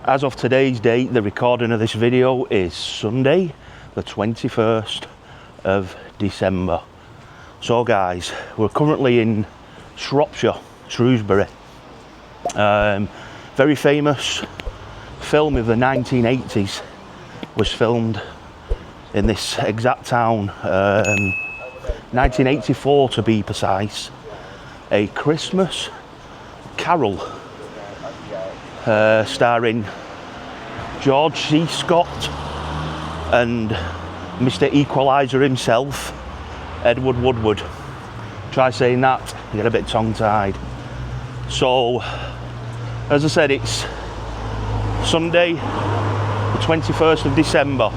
As of today's date, the recording of this video is Sunday, the 21st of December. So guys, we're currently in Shropshire, Shrewsbury. Very famous film of the 1980s was filmed in this exact town, 1984 to be precise. A Christmas Carol starring George C. Scott and Mr. Equalizer himself, Edward Woodward. Try saying that, you get a bit tongue-tied. So, as I said, it's Sunday, the 21st of December.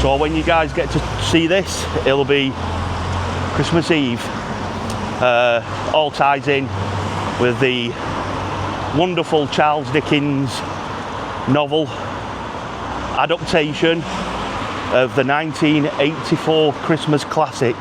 So when you guys get to see this, it'll be Christmas Eve. All ties in with the wonderful Charles Dickens novel adaptation of the 1984 Christmas classic,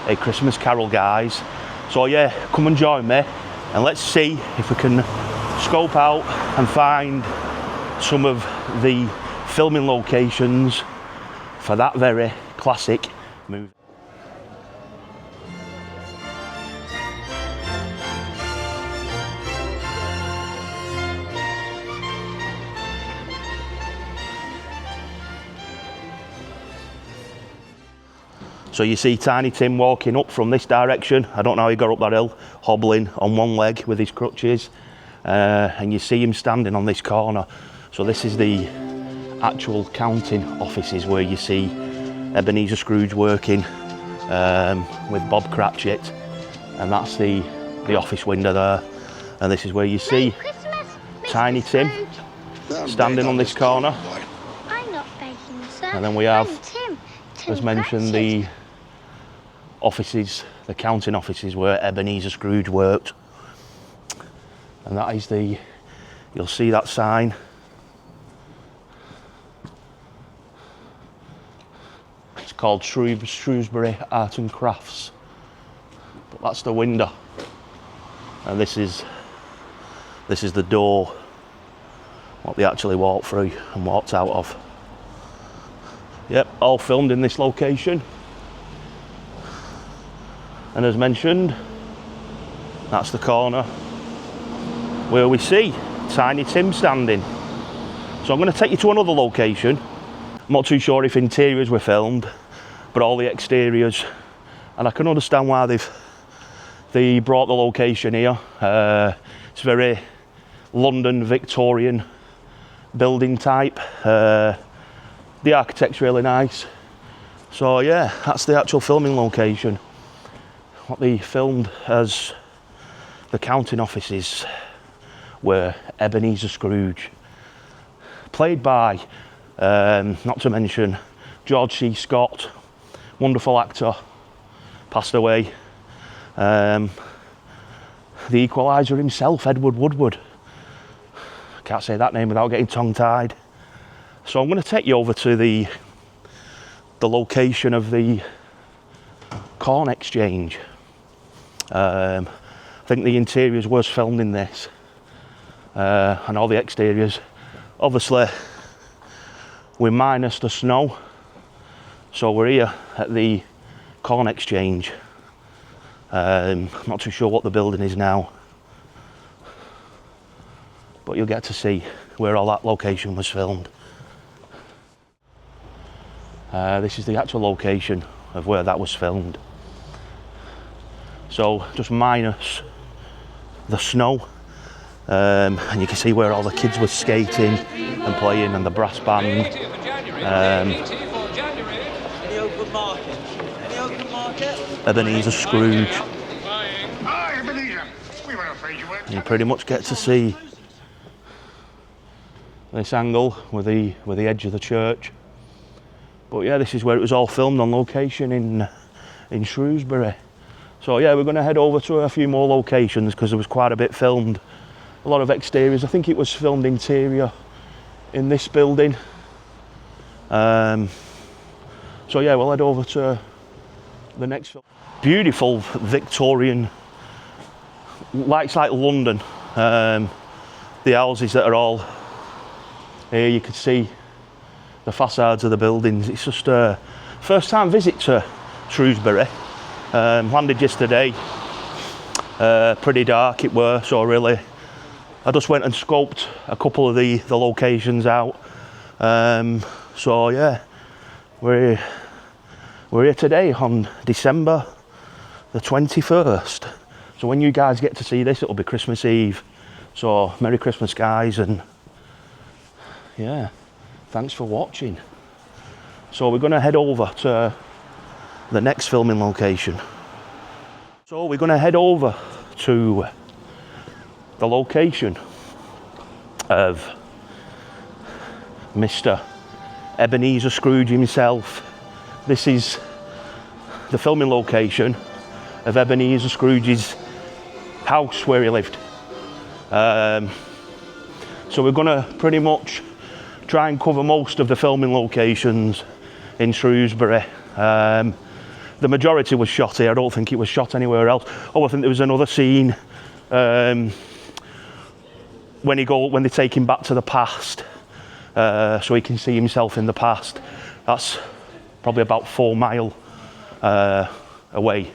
A Christmas Carol, guys. So yeah, come and join me and let's see if we can scope out and find some of the filming locations for that very classic movie. So you see Tiny Tim walking up from this direction. I don't know how he got up that hill, hobbling on one leg with his crutches. And you see him standing on this corner. So this is the actual counting offices where you see Ebenezer Scrooge working with Bob Cratchit. And that's the office window there. And this is where you see Tiny Tim standing on this corner. I'm not baking, sir. And then we have, Tim as mentioned, the offices, the counting offices where Ebenezer Scrooge worked. And that is you'll see that sign. It's called Shrewsbury Art and Crafts. But that's the window. And this is the door, what they actually walked through and walked out of. Yep, all filmed in this location. And as mentioned, that's the corner where we see Tiny Tim standing. So I'm going to take you to another location. I'm not too sure if interiors were filmed, but all the exteriors. And I can understand why they brought the location here. It's very London Victorian building type. The architect's really nice. So yeah, that's the actual filming location. What they filmed as the counting offices were Ebenezer Scrooge, played by, not to mention, George C. Scott, wonderful actor, passed away. The Equalizer himself, Edward Woodward. Can't say that name without getting tongue-tied. So I'm going to take you over to the location of the corn exchange. I think the interiors was filmed in this, and all the exteriors. Obviously, we're minus the snow, so we're here at the corn exchange. Not too sure what the building is now, but you'll get to see where all that location was filmed. This is the actual location of where that was filmed. So just minus the snow, and you can see where all the kids were skating and playing, and the brass band. Ebenezer Scrooge. And you pretty much get to see this angle with the edge of the church. But yeah, this is where it was all filmed on location in Shrewsbury. So yeah, we're going to head over to a few more locations because there was quite a bit filmed. A lot of exteriors. I think it was filmed interior in this building. So yeah, we'll head over to the next film. Beautiful Victorian, it's like London. the houses that are all here. You can see the facades of the buildings. It's just a first time visit to Shrewsbury. Landed yesterday. Pretty dark it were, so really I just went and scoped a couple of the locations out. So yeah, we're here today on December the 21st. So when you guys get to see this, it'll be Christmas Eve. So Merry Christmas, guys, and yeah, thanks for watching. So we're going to head over to the next filming location. So we're going to head over to the location of Mr. Ebenezer Scrooge himself. This is the filming location of Ebenezer Scrooge's house where he lived. So we're going to pretty much try and cover most of the filming locations in Shrewsbury. The majority was shot here. I don't think it was shot anywhere else. Oh, I think there was another scene when they take him back to the past, so he can see himself in the past. That's probably about 4 miles away.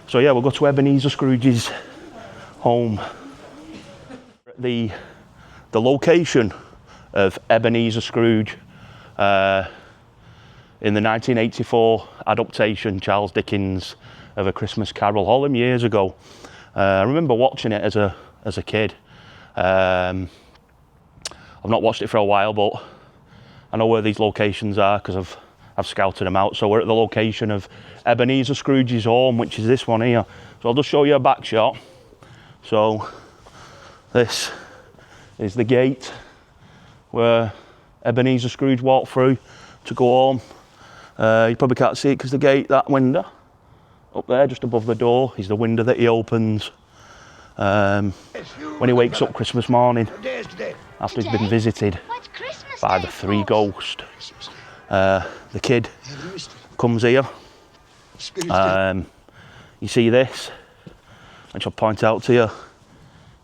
So yeah, we'll go to Ebenezer Scrooge's home. The location of Ebenezer Scrooge in the 1984 adaptation, Charles Dickens, of A Christmas Carol, all them years ago. I remember watching it as a kid. I've not watched it for a while, but I know where these locations are because I've scouted them out. So we're at the location of Ebenezer Scrooge's home, which is this one here. So I'll just show you a back shot. So this is the gate where Ebenezer Scrooge walked through to go home. You probably can't see it because the gate, that window up there just above the door, is the window that he opens when he wakes up Christmas morning after he's been visited by the 3 ghosts. The kid comes here. You see this, which I'll point out to you.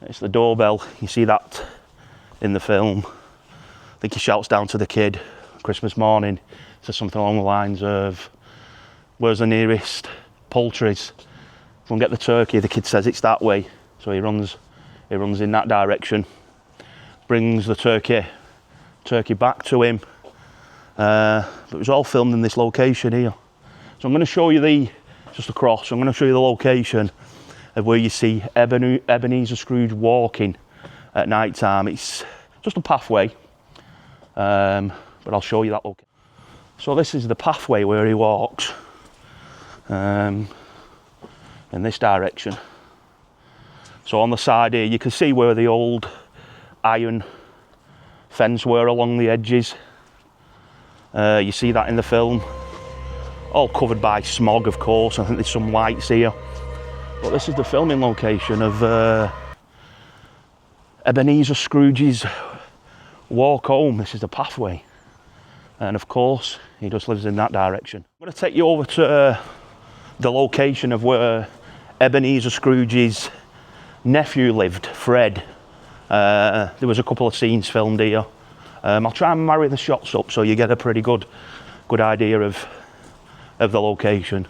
It's the doorbell. You see that in the film. I think he shouts down to the kid Christmas morning, says something along the lines of, "Where's the nearest poultry's? Go and get the turkey." The kid says it's that way, so he runs in that direction, brings the turkey back to him. But it was all filmed in this location here. So I'm going to show you just across. I'm going to show you the location of where you see Ebenezer Scrooge walking at night time. It's just a pathway, but I'll show you that location. So this is the pathway where he walks, in this direction. So on the side here, you can see where the old iron fence were along the edges. You see that in the film. All covered by smog, of course. I think there's some lights here. But this is the filming location of Ebenezer Scrooge's walk home. This is the pathway. And of course, he just lives in that direction. I'm going to take you over to the location of where Ebenezer Scrooge's nephew lived, Fred. There was a couple of scenes filmed here. I'll try and marry the shots up so you get a pretty good idea of the location.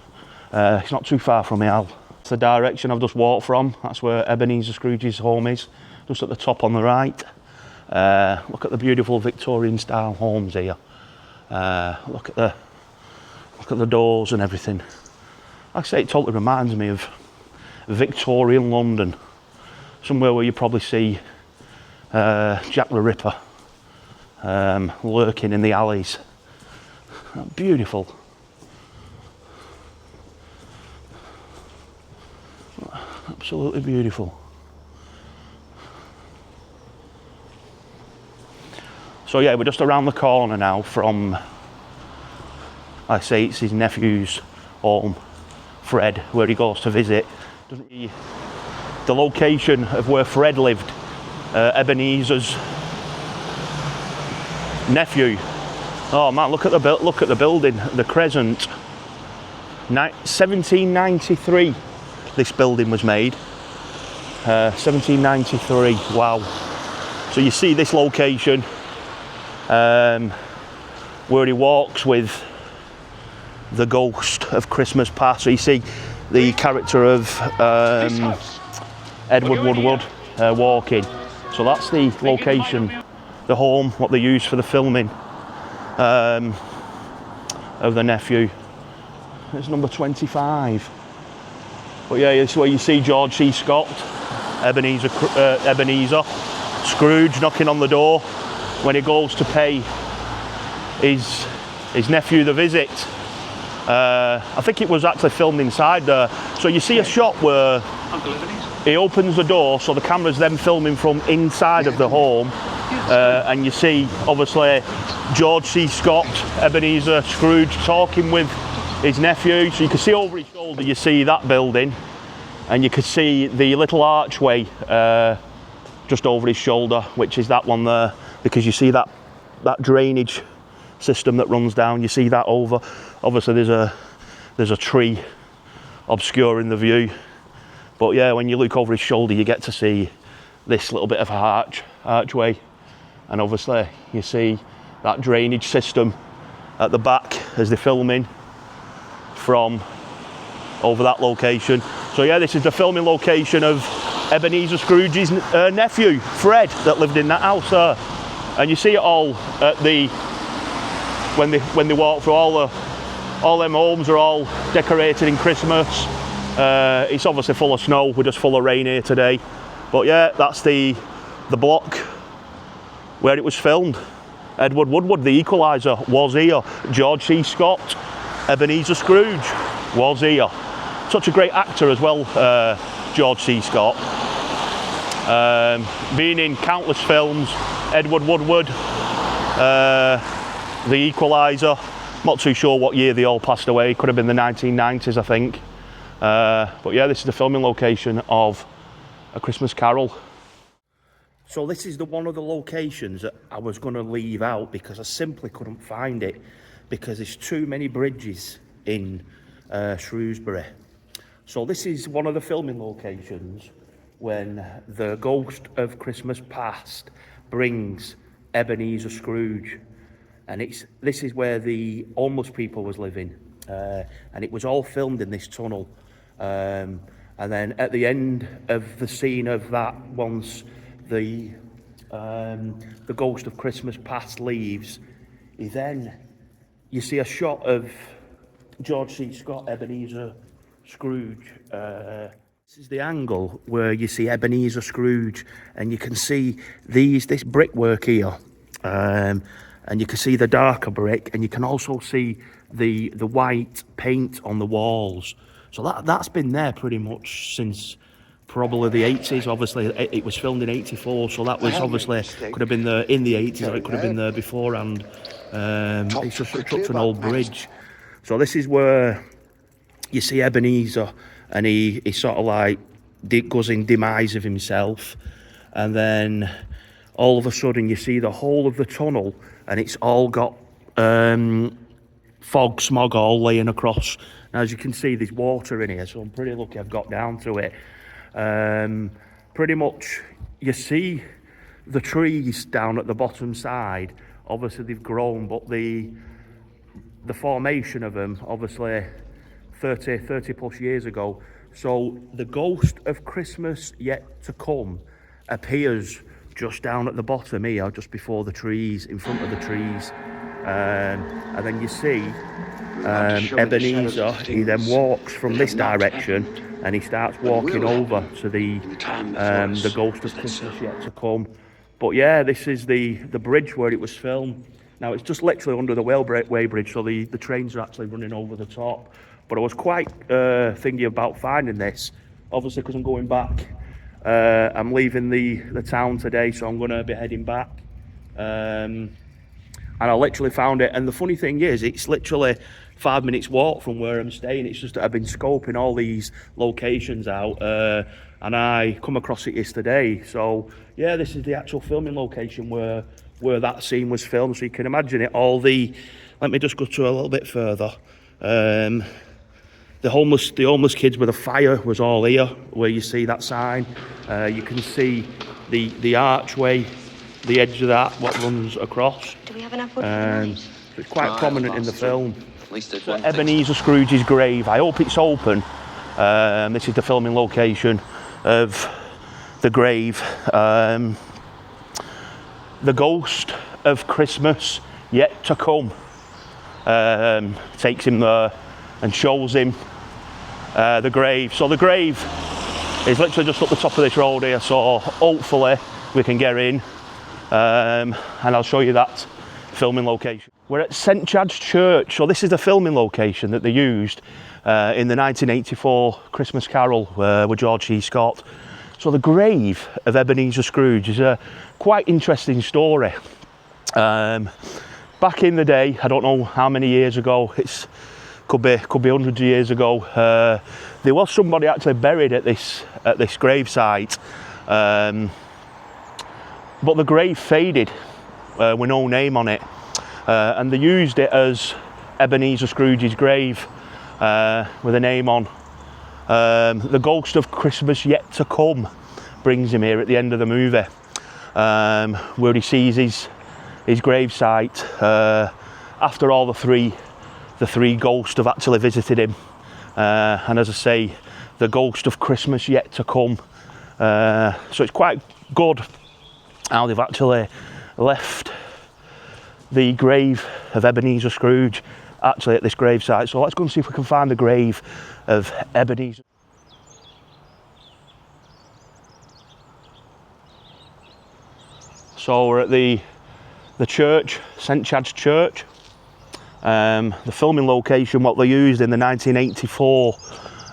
It's not too far from here. It's the direction I've just walked from. That's where Ebenezer Scrooge's home is, just at the top on the right. Look at the beautiful Victorian style homes here. Look at the doors and everything. Like I say, it totally reminds me of Victorian London, somewhere where you probably see Jack the Ripper lurking in the alleys. Beautiful. Absolutely beautiful. So yeah, we're just around the corner now from, I say, it's his nephew's home, Fred, where he goes to visit. The location of where Fred lived, Ebenezer's nephew. Oh man, look at the building, the Crescent. 1793. This building was made. 1793. Wow. So you see this location where he walks with the ghost of Christmas past. So you see the character of Edward Woodward walking. So that's the location, the home, what they used for the filming of the Nephew. It's number 25. But yeah, it's where you see George C. Scott, Ebenezer, Scrooge knocking on the door when he goes to pay his nephew the visit. I think it was actually filmed inside there. So you see a shot where he opens the door, so the camera's then filming from inside of the home, and you see obviously George C. Scott, Ebenezer Scrooge talking with his nephew. So you can see over his shoulder, you see that building, and you can see the little archway just over his shoulder, which is that one there, because you see that drainage system that runs down. You see that over. Obviously there's a tree obscuring the view, but yeah, when you look over his shoulder, you get to see this little bit of archway, and obviously you see that drainage system at the back as they're filming from over that location. So yeah, this is the filming location of Ebenezer Scrooge's nephew Fred that lived in that house there, and you see it all at the when they walk through, all them homes are all decorated in Christmas. It's obviously full of snow, we're just full of rain here today, but yeah, that's the block where it was filmed. Edward Woodward, the Equalizer, was here. George C. Scott, Ebenezer Scrooge, was here. Such a great actor as well, George C. Scott. Being in countless films, Edward Woodward, The Equalizer. Not too sure what year they all passed away. Could have been the 1990s, I think. But yeah, this is the filming location of A Christmas Carol. So this is one of the locations that I was going to leave out because I simply couldn't find it, because there's too many bridges in Shrewsbury. So this is one of the filming locations when the ghost of Christmas past brings Ebenezer Scrooge, and this is where the homeless people was living, and it was all filmed in this tunnel. And then at the end of the scene of that, once the ghost of Christmas past leaves, you see a shot of George C. Scott, Ebenezer Scrooge. This is the angle where you see Ebenezer Scrooge, and you can see this brickwork here, and you can see the darker brick, and you can also see the white paint on the walls. So that's been there pretty much since probably the 80s. Obviously it was filmed in 84, so that was obviously could have been there in the 80s, or it could have been there before, and it's just such an old bridge. So this is where you see Ebenezer, and he sort of like goes in demise of himself, and then all of a sudden you see the whole of the tunnel, and it's all got fog, smog all laying across. Now, as you can see, there's water in here, so I'm pretty lucky I've got down to it. Pretty much you see the trees down at the bottom side. Obviously they've grown, but the formation of them, obviously 30 plus years ago. So the ghost of Christmas yet to come appears just down at the bottom here, just before the trees, in front of the trees. And then you see Ebenezer, he then walks from this direction, and he starts walking over to the ghost of Christmas yet to come. But yeah, this is the bridge where it was filmed. Now it's just literally under the railway bridge, so the trains are actually running over the top. But I was quite thinking about finding this, obviously because I'm going back. I'm leaving the town today, so I'm going to be heading back. And I literally found it, and the funny thing is, it's literally 5 minutes walk from where I'm staying. It's just that I've been scoping all these locations out, and I come across it yesterday. So yeah, this is the actual filming location where that scene was filmed. So you can imagine it. Let me just go to a little bit further. The homeless kids with a fire was all here, where you see that sign. You can see the archway the edge of that, what runs across. Do we have enough wood for the night? It's quite prominent in the film. At least there's So one thing. Ebenezer Scrooge's grave. I hope it's open. This is the filming location of the grave. The ghost of Christmas yet to come takes him there and shows him the grave. So the grave is literally just up the top of this road here, so hopefully we can get in and I'll show you that filming location. We're at St Chad's Church, so this is the filming location that they used in the 1984 Christmas Carol with George C. Scott. So the grave of Ebenezer Scrooge is a quite interesting story. Back in the day, I don't know how many years ago, could be hundreds of years ago, there was somebody actually buried at this grave site, but the grave faded with no name on it, and they used it as Ebenezer Scrooge's grave with a name on. The ghost of Christmas yet to come brings him here at the end of the movie, where he sees his grave site after all the three ghosts have actually visited him, and as I say, the ghost of Christmas yet to come. So it's quite good how they've actually left the grave of Ebenezer Scrooge actually at this grave site. So let's go and see if we can find the grave of Ebenezer. So we're at the church, St Chad's Church. The filming location, what they used in the 1984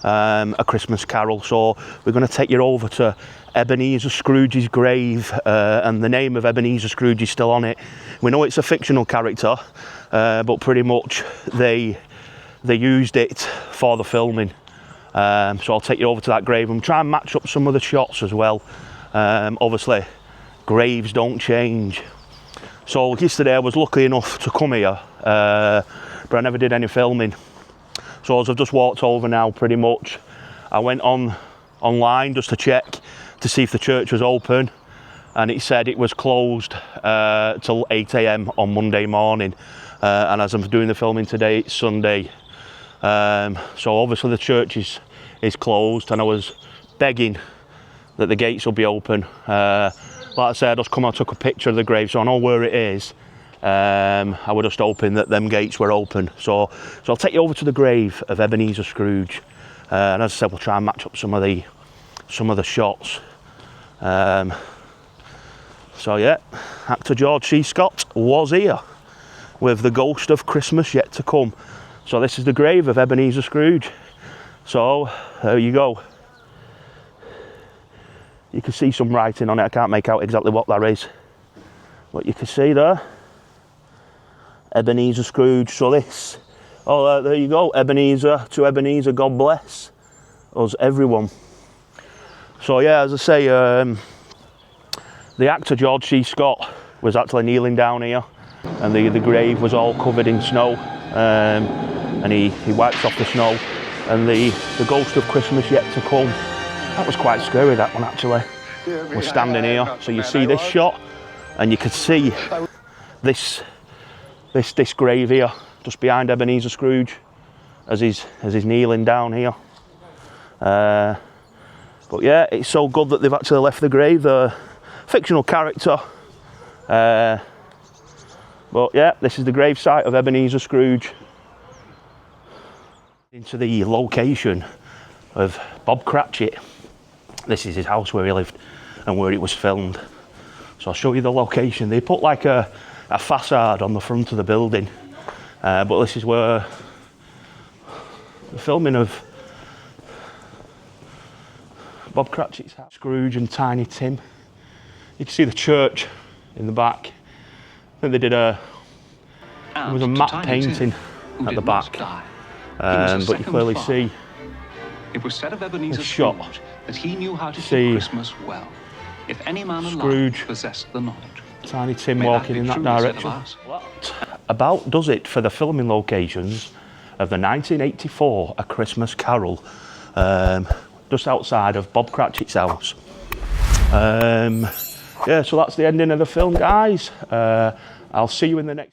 A Christmas Carol. So we're going to take you over to Ebenezer Scrooge's grave, and the name of Ebenezer Scrooge is still on it. We know it's a fictional character, but pretty much they used it for the filming. So I'll take you over to that grave and try and match up some of the shots as well. Obviously, graves don't change. So yesterday I was lucky enough to come here, but I never did any filming. So as I've just walked over now, pretty much, I went online just to check to see if the church was open, and it said it was closed till 8 AM on Monday morning. And as I'm doing the filming today, it's Sunday. So obviously the church is closed, and I was begging that the gates will be open. Like I said, I just come and took a picture of the grave, so I know where it is. I was just hoping that them gates were open. So I'll take you over to the grave of Ebenezer Scrooge, and as I said, we'll try and match up some of the shots. So yeah, actor George C. Scott was here with the ghost of Christmas yet to come. So this is the grave of Ebenezer Scrooge. So there you go. You can see some writing on it. I can't make out exactly what that is, but you can see there, Ebenezer Scrooge. So this, there you go, Ebenezer to Ebenezer, God bless us everyone. So yeah, as I say, the actor George C. Scott was actually kneeling down here, and the grave was all covered in snow, and he wipes off the snow, and the ghost of Christmas yet to come. That was quite scary, that one actually. We're standing here, so you see this shot, and you can see this grave here, just behind Ebenezer Scrooge, as he's kneeling down here. But yeah, it's so good that they've actually left the grave. The fictional character. But yeah, this is the grave site of Ebenezer Scrooge. Into the location of Bob Cratchit. This is his house where he lived and where it was filmed. So I'll show you the location. They put like a facade on the front of the building, but this is where the filming of Bob Cratchit's house. Scrooge and Tiny Tim. You can see the church in the back. I think they did there was a matte painting at the back, but you clearly see it was said of Ebenezer shot. Scrooge that he knew how to keep Christmas well. If any man alive possessed the knowledge. Tiny Tim walking in that direction. That about does it for the filming locations of the 1984 A Christmas Carol, just outside of Bob Cratchit's house. Yeah, so that's the ending of the film, guys. I'll see you in the next...